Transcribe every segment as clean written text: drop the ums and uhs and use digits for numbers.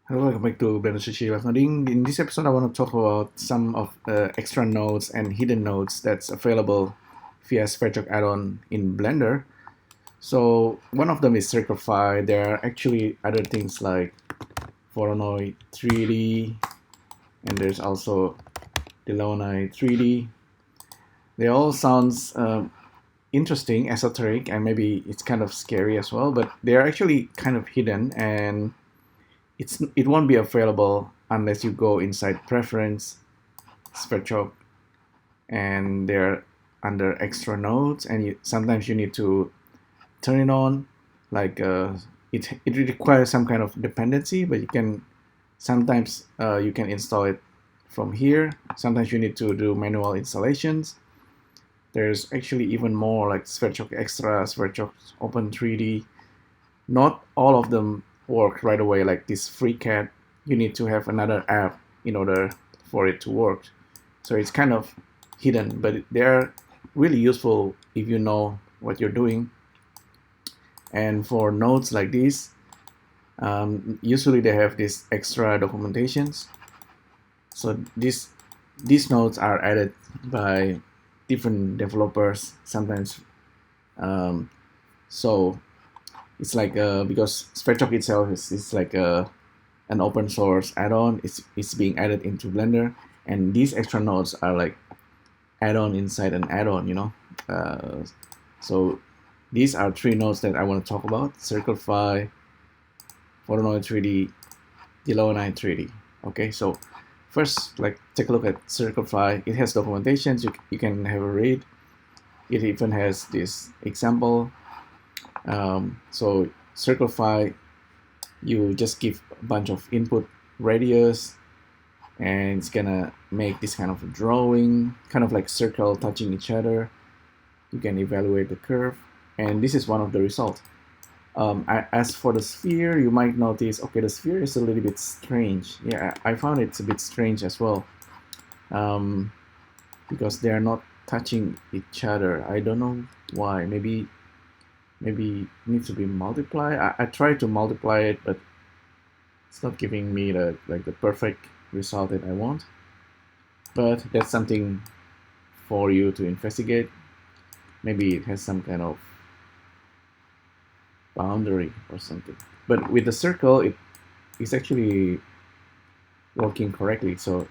Hello, welcome back to Blender Sushi LiveEnoding. In this episode, I want to talk about some of the extra nodes and hidden nodes that's available via SVerchok add-on in Blender. So one of them is Circlify. There are actually other things like Voronoi 3D, and there's also Delaunay 3D. They all sounds interesting, esoteric, and maybe it's kind of scary as well, but they are actually kind of hidden, and it won't be available unless you go inside preference, SVerchok, and they're under extra nodes, and sometimes you need to turn it on. Like it requires some kind of dependency, but you can sometimes you can install it from here. Sometimes you need to do manual installations. There's actually even more like SVerchok Extra, SVerchok Open 3D. Not all of them work right away. Like this FreeCAD, you need to have another app in order for it to work. So it's kind of hidden, but they're really useful if you know what you're doing. And for nodes like this, usually they have these extra documentations. So these nodes are added by different developers sometimes. So it's like because SVerchok itself is like an open source add-on. It's being added into Blender, and these extra nodes are like add-on inside an add-on, you know. So these are three nodes that I want to talk about: Circlify, Voronoi 3D, Delaunay 3D. Okay, so first, like, take a look at Circlify. It has documentations. You can have a read. It even has this example. So Circlify, you just give a bunch of input radius, and it's gonna make this kind of a drawing, kind of like circle touching each other. You can evaluate the curve, and this is one of the results. As for the sphere, you might notice, okay, the sphere is a little bit strange. Yeah, I found it's a bit strange as well, because they are not touching each other. I don't know why. Maybe it needs to be multiplied. I tried to multiply it, but it's not giving me the perfect result that I want. But that's something for you to investigate. Maybe it has some kind of boundary or something. But with the circle, it's actually working correctly. So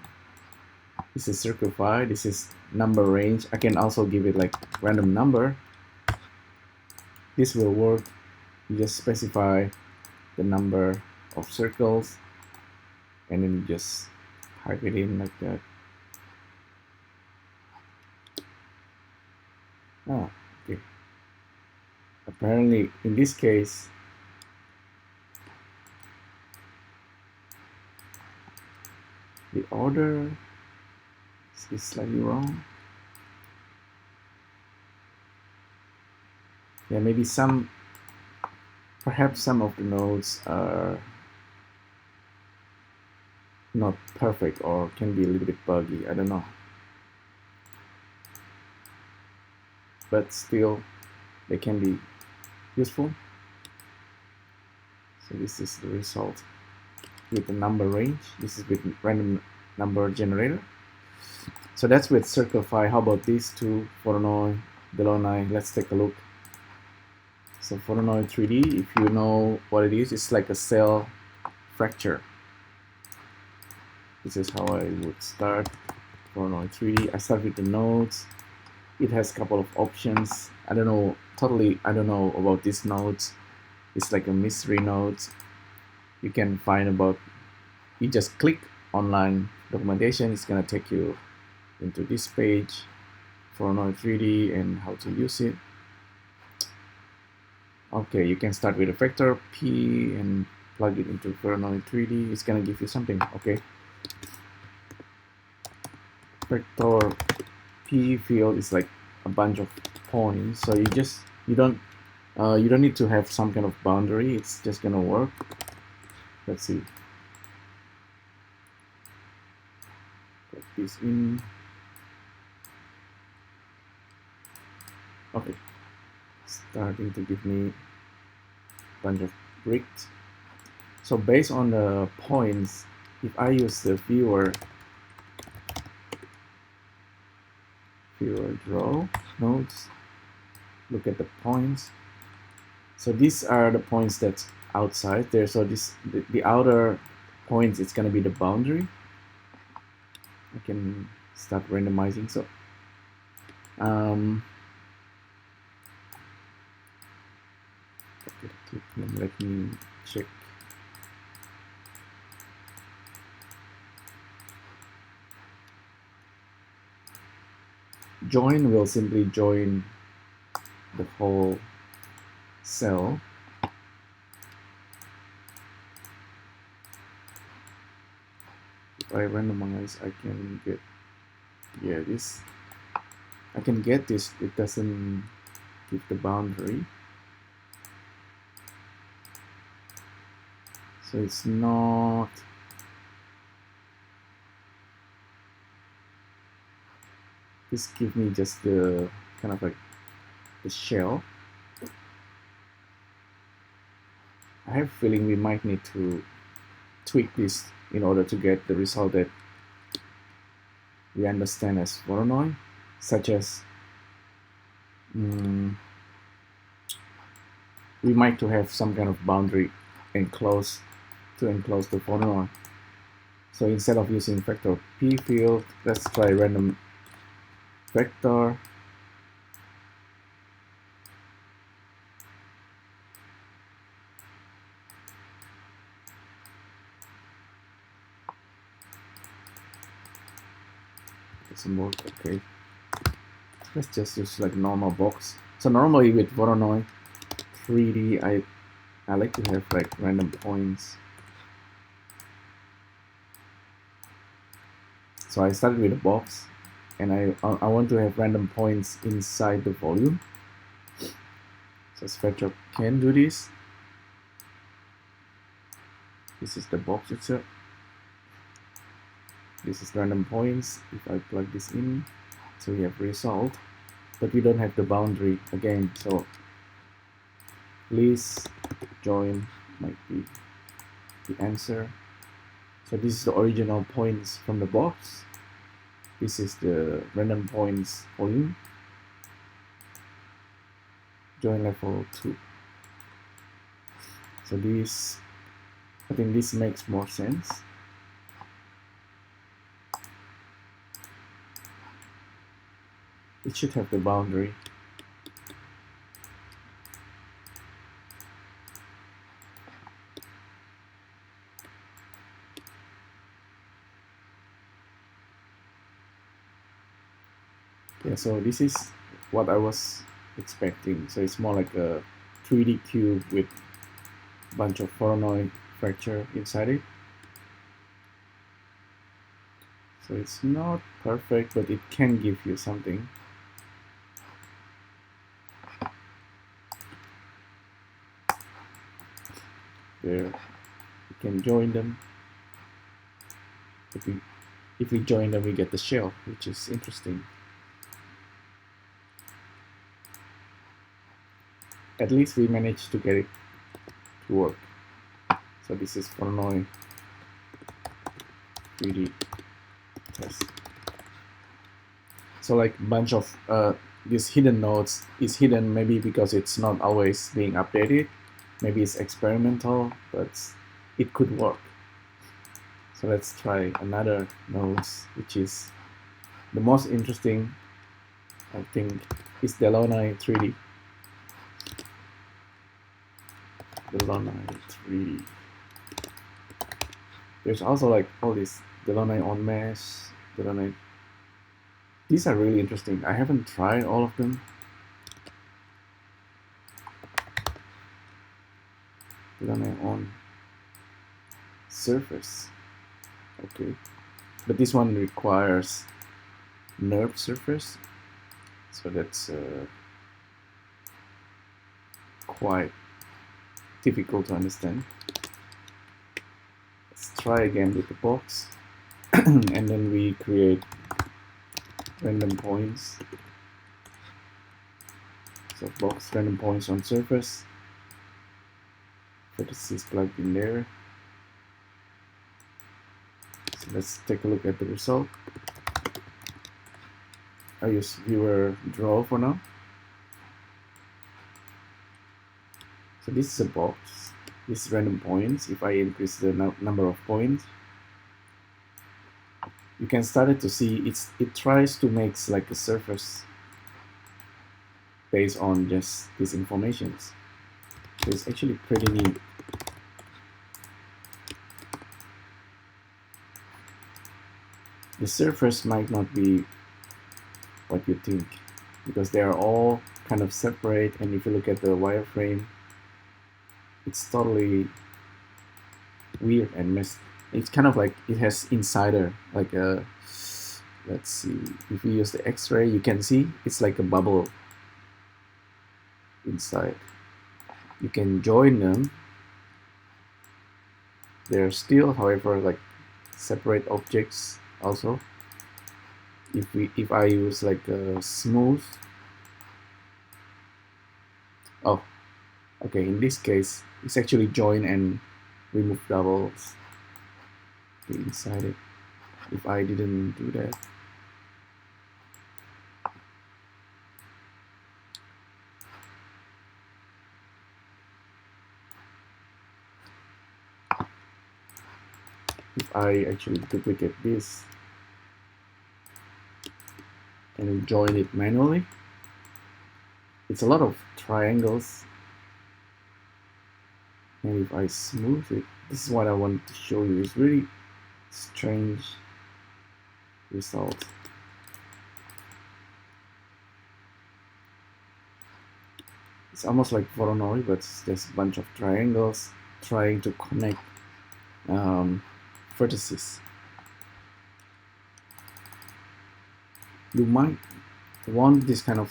this is Circlify. This is number range. I can also give it like random number. This will work. You just specify the number of circles, and then you just type it in like that. Oh, okay. Apparently, in this case, the order is slightly wrong. Yeah, maybe perhaps some of the nodes are not perfect or can be a little bit buggy. I don't know. But still, they can be useful. So this is the result with the number range. This is with random number generator. So that's with Circlify. How about these two, Voronoi, Delaunay? Let's take a look. So Voronoi 3D, if you know what it is, it's like a cell fracture. This is how I would start Voronoi 3D. I start with the nodes. It has a couple of options. I don't know about these nodes. It's like a mystery nodes. You can find about, you just click online documentation. It's gonna take you into this page, Voronoi 3D and how to use it. Okay, you can start with a vector P and plug it into Voronoi 3D. It's gonna give you something. Okay, vector P field is like a bunch of points, so you don't need to have some kind of boundary. It's just gonna work. Let's see. Put this in. Okay, starting to give me a bunch of bricks. So based on the points, if I use the viewer draw nodes, look at the points. So these are the points that's outside there. So the outer points, it's gonna be the boundary. I can start randomizing. So let me check. Join will simply join the whole cell. If I randomize, I can get, yeah, this. I can get this. It doesn't give the boundary. So it's not. This gives me just the kind of like the shell. I have a feeling we might need to tweak this in order to get the result that we understand as Voronoi, such as we might to have some kind of boundary enclosed to enclose the Voronoi. So instead of using vector p field, let's try random vector. Doesn't work. Okay, let's just use like normal box. So normally with Voronoi 3D, I like to have like random points. So I started with a box, and I want to have random points inside the volume. So SVerchok can do this. This is the box itself. This is random points. If I plug this in, so we have result, but we don't have the boundary again. So list join might be the answer. So this is the original points from the box. This is the random points volume. Join level 2. So this, I think this makes more sense. It should have the boundary. Yeah, so this is what I was expecting. So it's more like a 3D cube with a bunch of Voronoi fracture inside it. So it's not perfect, but it can give you something. There, we can join them. If we join them, we get the shell, which is interesting. At least we managed to get it to work. So this is Voronoi 3D test. So like a bunch of these hidden nodes is hidden maybe because it's not always being updated. Maybe it's experimental, but it could work. So let's try another nodes, which is the most interesting, I think, is Delaunay 3D. Delaunay 3D. There's also like all this Delaunay on mesh, Delaunay. These are really interesting. I haven't tried all of them. Delaunay on surface. Okay, but this one requires nerve surface, so that's quite difficult to understand. Let's try again with the box, and then we create random points. So box random points on surface. Vertices plugged in there. let's take a look at the result. I use viewer draw for now. So this is a box. This is random points. If I increase the number of points, you can start to see it tries to make like a surface based on just these informations. So it's actually pretty neat. The surface might not be what you think, because they are all kind of separate, and if you look at the wireframe, it's totally weird and messed. It's kind of like it has insider, like a, let's see, if we use the X-ray, you can see it's like a bubble inside. You can join them. They're still, however, like separate objects also. If I use like a smooth, oh, okay, in this case it's actually join and remove doubles inside it. If I didn't do that, if I actually duplicate this and join it manually, it's a lot of triangles. And if I smooth it, this is what I want to show you. It's really strange result. It's almost like Voronoi, but it's just a bunch of triangles trying to connect vertices. You might want this kind of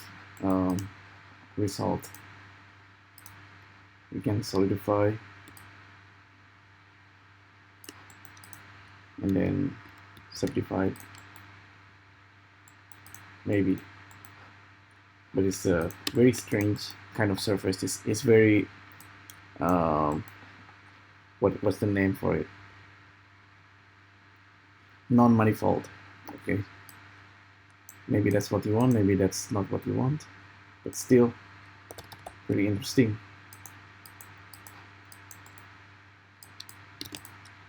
result. You can solidify and then simplify, maybe, but it's a very strange kind of surface. It's very what's the name for it? Non-manifold. Okay, maybe that's what you want, maybe that's not what you want, but still pretty interesting.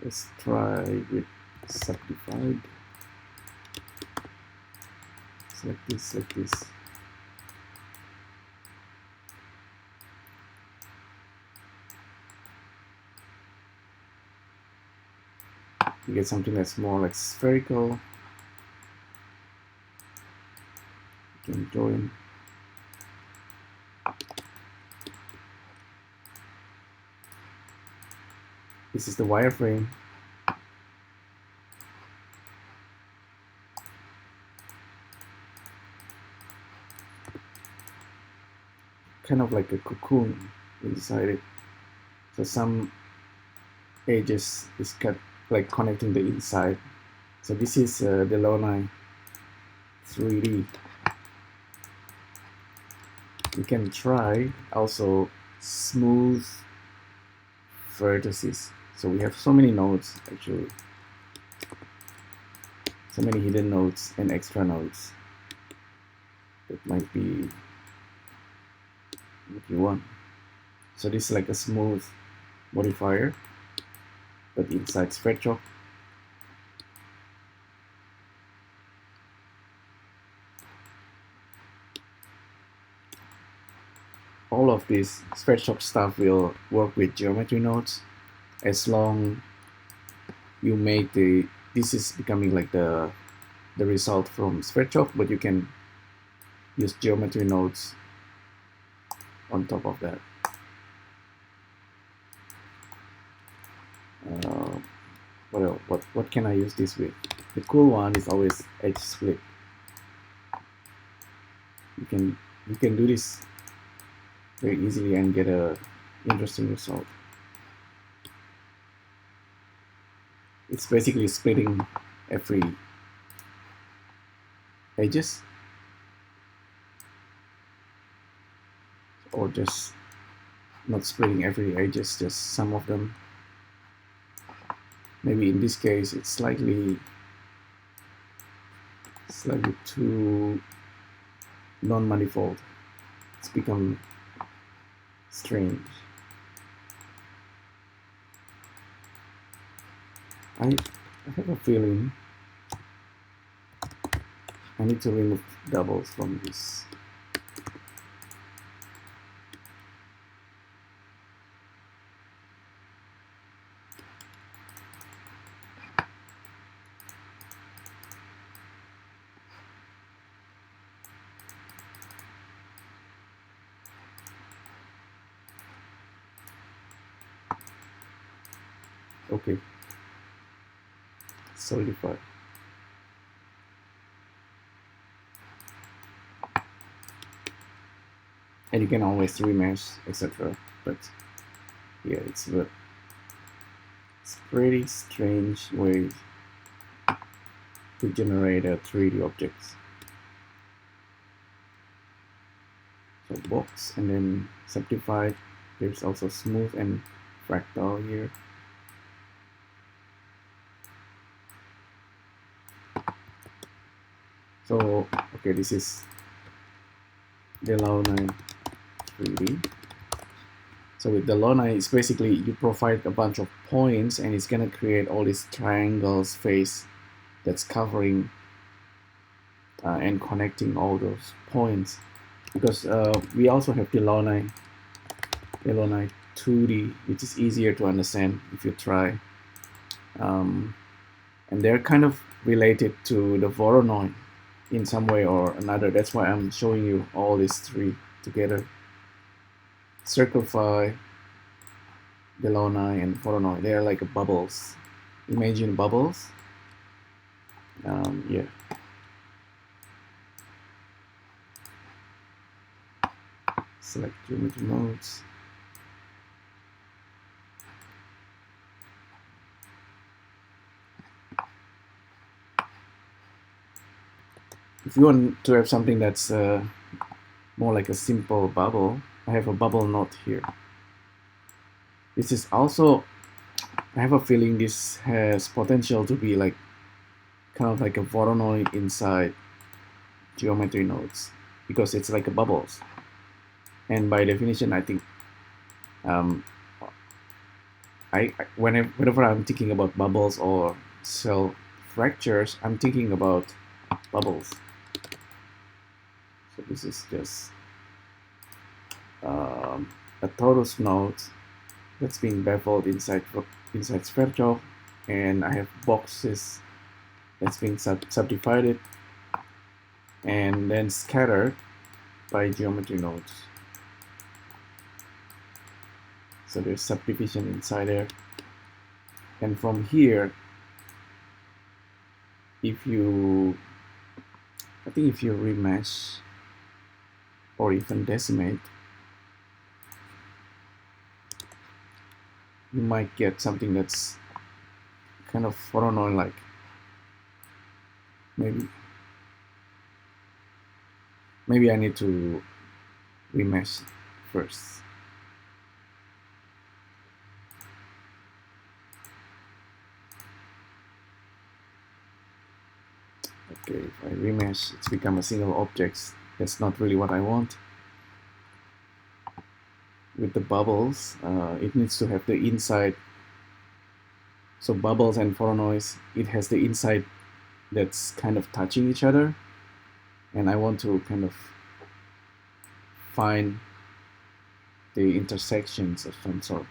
Let's try with simplified. Select this, select this. You get something that's more like spherical. You can join. This is the wireframe. Kind of like a cocoon inside it. So some edges is cut, like connecting the inside. So this is Delaunay 3D. You can try also smooth vertices. So we have so many nodes actually, so many hidden nodes and extra nodes. That might be what you want. So this is like a smooth modifier, but inside SVerchok. All of this SVerchok stuff will work with geometry nodes as long you make this is becoming like the result from SVerchok, but you can use geometry nodes on top of that. What can I use this with? The cool one is always edge split. You can do this very easily and get a interesting result. It's basically splitting every edges, or just not splitting every edges, just some of them. maybe in this case it's slightly too non-manifold. It's become strange. I have a feeling I need to remove doubles from this. Okay, solidify. And you can always remesh, etc. But yeah, it's a pretty strange way to generate a 3D objects. So box and then simplified. There's also smooth and fractal here. So okay, this is Delaunay 3D. So with Delaunay, it's basically you provide a bunch of points and it's gonna create all these triangles face that's covering and connecting all those points. Because we also have Delaunay 2D, which is easier to understand if you try. And they're kind of related to the Voronoi in some way or another. That's why I'm showing you all these three together. Circlify, Delaunay, and Voronoi. They are like bubbles. Imagine bubbles. Yeah. Select geometry modes. If you want to have something that's more like a simple bubble, I have a bubble node here. This is also, I have a feeling this has potential to be like kind of like a Voronoi inside geometry nodes because it's like a bubbles. And by definition, I think whenever I'm thinking about bubbles or cell fractures, I'm thinking about bubbles. So this is just a torus node that's being beveled inside SVerchok, and I have boxes that's being subdivided and then scattered by geometry nodes. So there's subdivision inside there, and from here, I think if you remesh or even decimate, you might get something that's kind of Voronoi like. Maybe I need to remesh first. Okay, if I remesh, it's become a single object. That's not really what I want. With the bubbles, it needs to have the inside. So bubbles and Voronoi, it has the inside that's kind of touching each other, and I want to kind of find the intersections of some sort.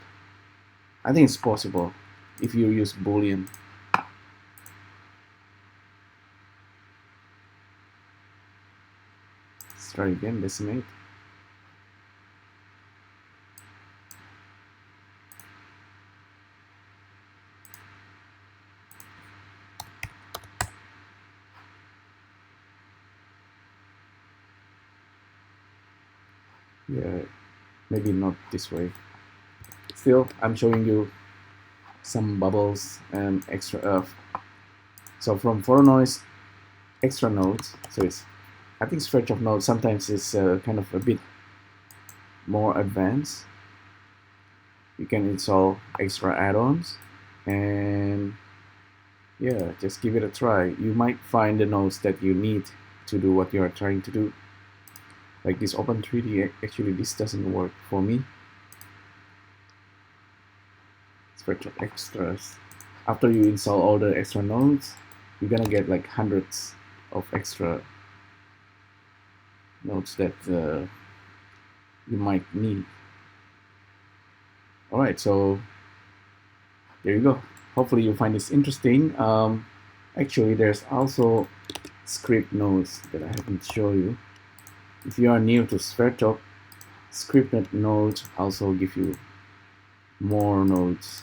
I think it's possible if you use Boolean. Let's try again, decimate. Yeah, maybe not this way. Still, I'm showing you some bubbles and extra. So from Voronoi, extra nodes. So it's, I think SVerchok node sometimes is kind of a bit more advanced. You can install extra add-ons, and yeah, just give it a try. You might find the nodes that you need to do what you are trying to do. Like this Open 3D, actually this doesn't work for me. SVerchok extras. After you install all the extra nodes, you're gonna get like hundreds of extra nodes that you might need. Alright, so there you go. Hopefully you find this interesting. Actually, there's also script nodes that I haven't shown you. If you are new to SVerchok, scripted nodes also give you more nodes.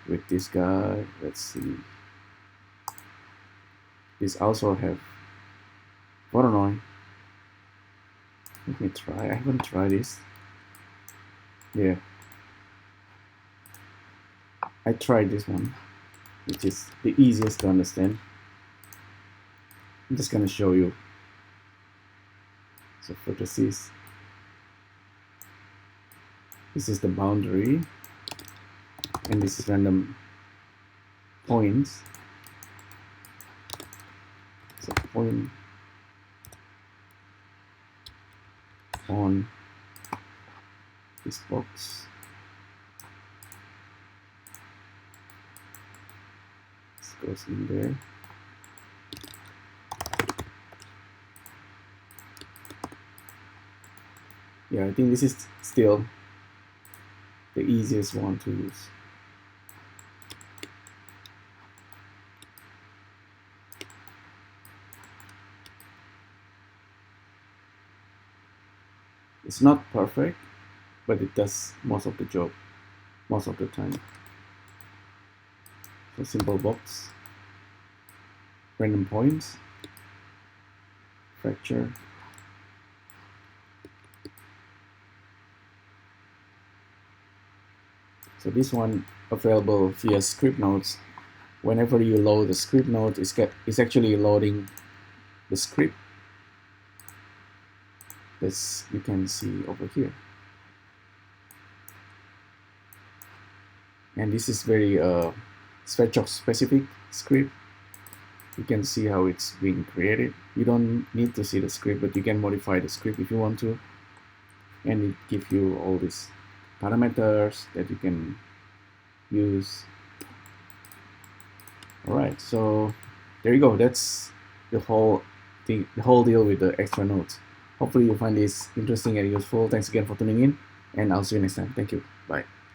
With this guy, let's see. This also have Voronoi. Let me try. I haven't tried this. Yeah, I tried this one, which is the easiest to understand. I'm just gonna show you. So vertices. This is the boundary, and this is random points. So point on this box. This goes in there. Yeah, I think this is still the easiest one to use. It's not perfect, but it does most of the job, most of the time. So simple box, random points, fracture. So this one available via script nodes. Whenever you load the script node, it's actually loading the script. This you can see over here. And this is very SVerchok specific script. You can see how it's being created. You don't need to see the script, but you can modify the script if you want to. And it gives you all these parameters that you can use. Alright, so there you go. That's the whole thing, the whole deal with the extra nodes. Hopefully you find this interesting and useful. Thanks again for tuning in, and I'll see you next time. Thank you. Bye.